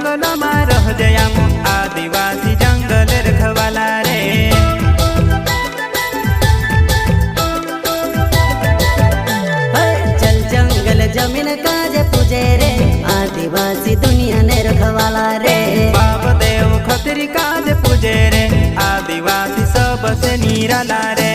जंगलમાં રહજે આમ आदिवासी जंगल रखवाला रे। चल जंगल जमीन काजे पूजे रे आदिवासी दुनिया ने रखवाला रे। बाप देव खतरी काजे पूजे रे आदिवासी सबसे निराला रे।